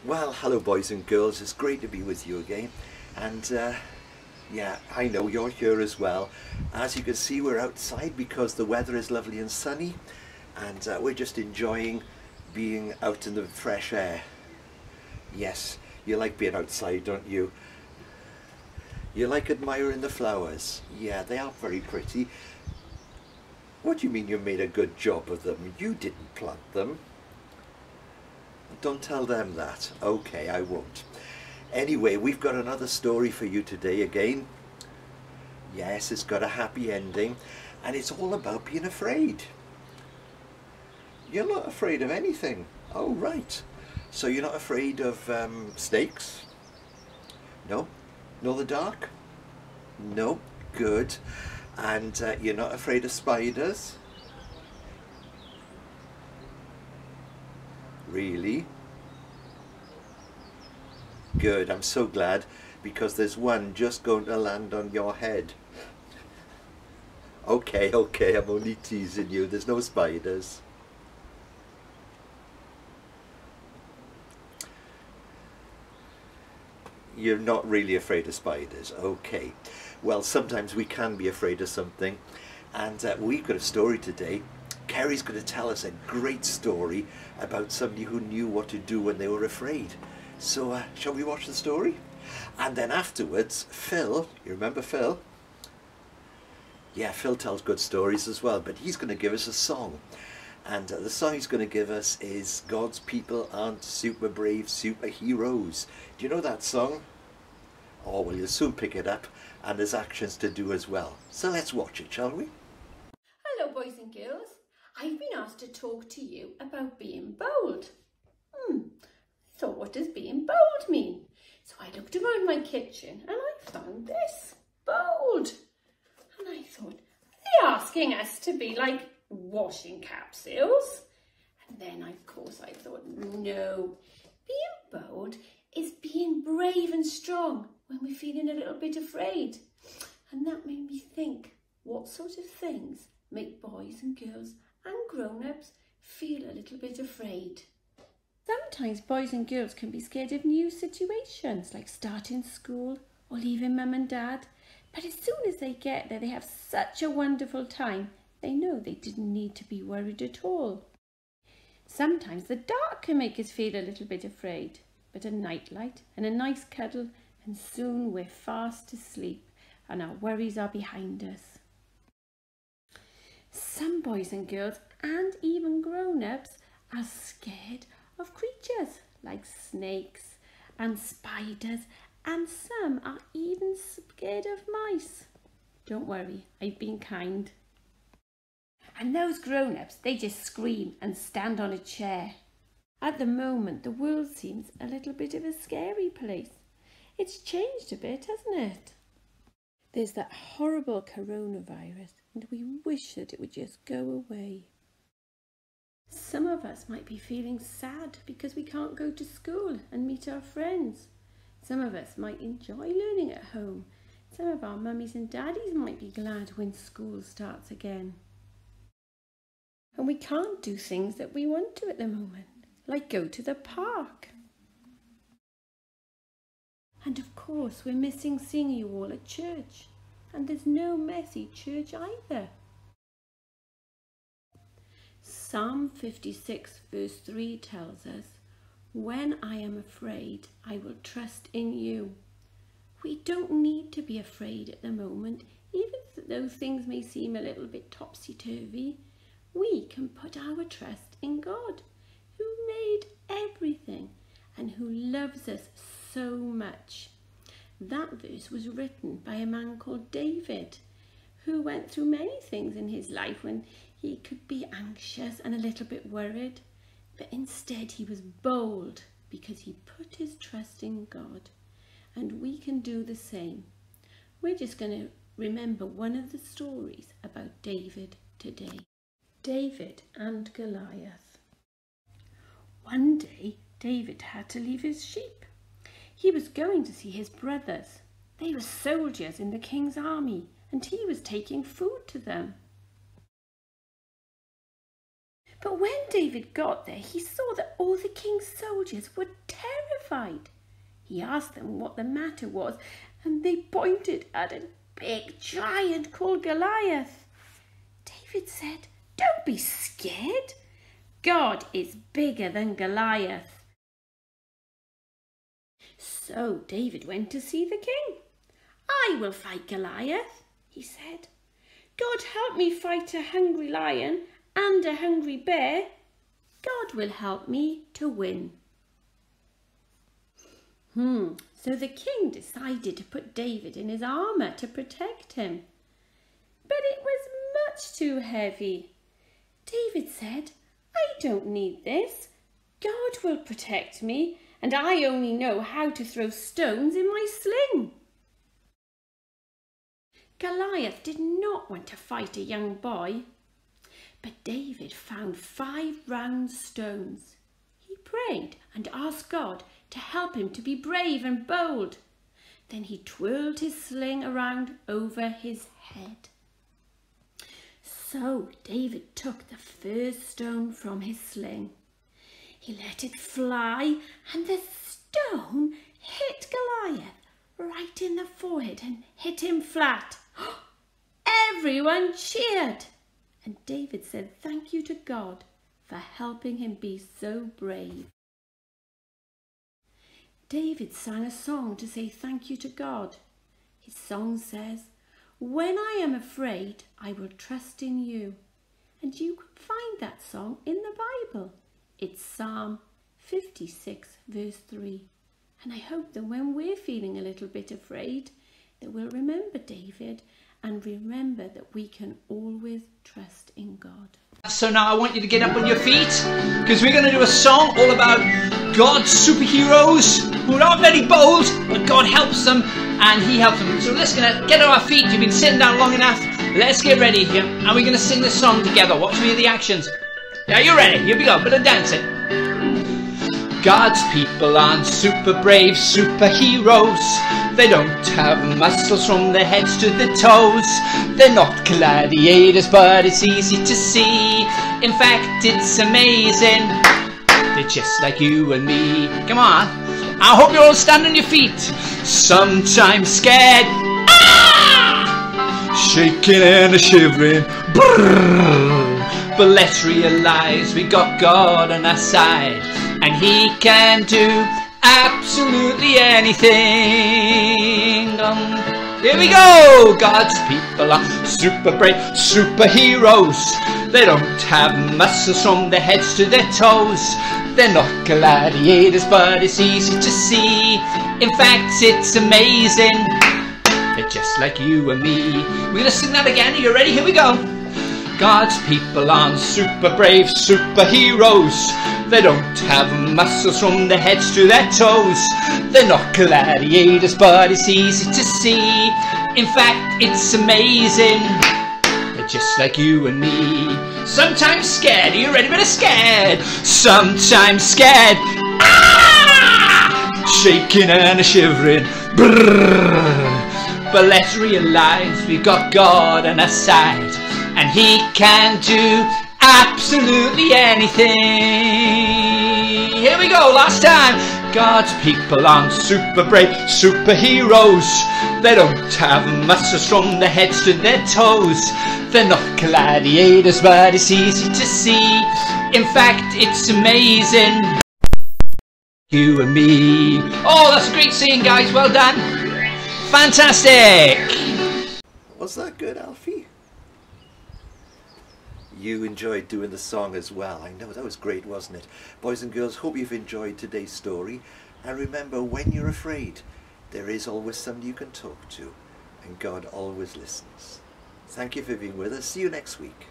Well, hello boys and girls, it's great to be with you again. And yeah, I know you're here as well. As you can see, we're outside because the weather is lovely and sunny, and we're just enjoying being out in the fresh air. Yes, you like being outside, don't you? You like admiring the flowers. Yeah, they are very pretty. What do you mean you made a good job of them? You didn't plant them. Don't tell them that. Okay, I won't. Anyway, we've got another story for you today again. Yes, it's got a happy ending, and it's all about being afraid. You're not afraid of anything. Oh, right. So you're not afraid of snakes? No? Nor the dark? No? Good. And you're not afraid of spiders? Really? Good, I'm so glad, because there's one just going to land on your head. Okay, I'm only teasing you, there's no spiders. You're not really afraid of spiders, okay. Well, sometimes we can be afraid of something, and we've got a story today. Kerry's going to tell us a great story about somebody who knew what to do when they were afraid. So shall we watch the story? And then afterwards, Phil, you remember Phil? Yeah, Phil tells good stories as well, but he's going to give us a song. And the song he's going to give us is God's People Aren't Super Brave Superheroes. Do you know that song? Oh, well, you'll soon pick it up, and there's actions to do as well. So let's watch it, shall we? Hello boys and girls, I've been asked to talk to you about being bold. So what does being bold mean? So I looked around my kitchen and I found this, bold. And I thought, are they asking us to be like washing capsules? And then of course I thought, no, being bold is being brave and strong when we're feeling a little bit afraid. And that made me think, what sort of things make boys and girls and grown-ups feel a little bit afraid? Sometimes boys and girls can be scared of new situations, like starting school or leaving mum and dad. But as soon as they get there, they have such a wonderful time, they know they didn't need to be worried at all. Sometimes the dark can make us feel a little bit afraid, but a nightlight and a nice cuddle, and soon we're fast asleep and our worries are behind us. Some boys and girls, and even grown-ups, are scared of creatures like snakes and spiders, and some are even scared of mice. Don't worry, I've been kind. And those grown-ups, they just scream and stand on a chair. At the moment, the world seems a little bit of a scary place. It's changed a bit, hasn't it? There's that horrible coronavirus, and we wish that it would just go away. Some of us might be feeling sad because we can't go to school and meet our friends. Some of us might enjoy learning at home. Some of our mummies and daddies might be glad when school starts again. And we can't do things that we want to at the moment, like go to the park. And of course, we're missing seeing you all at church. And there's no messy church either. Psalm 56 verse 3 tells us, "When I am afraid, I will trust in you." We don't need to be afraid at the moment, even though things may seem a little bit topsy-turvy. We can put our trust in God, who made everything and who loves us so much. That verse was written by a man called David, who went through many things in his life when he could be anxious and a little bit worried, but instead he was bold because he put his trust in God. And we can do the same. We're just going to remember one of the stories about David today. David and Goliath. One day, David had to leave his sheep. He was going to see his brothers. They were soldiers in the king's army, and he was taking food to them. But when David got there, he saw that all the king's soldiers were terrified terrified. He asked them what the matter was, and they pointed at a big giant called Goliath. David said, "Don't be scared. God is bigger than Goliath." So David went to see the king. "I will fight Goliath," he said. "God help me fight a hungry lion and a hungry bear. God will help me to win." So the king decided to put David in his armour to protect him. But it was much too heavy. David said, "I don't need this. God will protect me, and I only know how to throw stones in my sling." Goliath did not want to fight a young boy, but David found 5 round stones. He prayed and asked God to help him to be brave and bold. Then he twirled his sling around over his head. So David took the first stone from his sling. He let it fly, and the stone hit Goliath right in the forehead and hit him flat. Everyone cheered, and David said thank you to God for helping him be so brave. David sang a song to say thank you to God. His song says, "When I am afraid, I will trust in you." And you can find that song in the Bible. It's Psalm 56 verse 3. And I hope that when we're feeling a little bit afraid, that we'll remember David and remember that we can always trust in God. So now I want you to get up on your feet, because we're going to do a song all about God's superheroes who are not very bold, but God helps them and He helps them. So let's get on our feet. You've been sitting down long enough. Let's get ready here, and we're going to sing this song together. Watch me with the actions. Yeah, you're ready. Here we go. Bit of dancing. God's people aren't super brave superheroes. They don't have muscles from their heads to the toes. They're not gladiators, but it's easy to see. In fact, it's amazing. They're just like you and me. Come on. I hope you're all standing on your feet. Sometimes scared, shaking and shivering. Brrr. But let's realize we got God on our side, and He can do absolutely anything. Here we go! God's people are super brave superheroes. They don't have muscles from their heads to their toes. They're not gladiators, but it's easy to see. In fact, it's amazing. They're just like you and me. We're going to sing that again. Are you ready? Here we go. God's people aren't super brave superheroes. They don't have muscles from their heads to their toes. They're not gladiators, but it's easy to see. In fact, it's amazing. They're just like you and me. Sometimes scared. Are you ready? But scared. Sometimes scared. Shaking and shivering. Brrr. But let's realize we got God on our side, and He can do absolutely anything. Here we go, last time. God's people aren't super brave superheroes. They don't have muscles from their heads to their toes. They're not gladiators, but it's easy to see. In fact, it's amazing. You and me. Oh, that's a great scene, guys. Well done. Fantastic. Was that good, Alfie? You enjoyed doing the song as well. I know, that was great, wasn't it? Boys and girls, hope you've enjoyed today's story. And remember, when you're afraid, there is always somebody you can talk to, and God always listens. Thank you for being with us. See you next week.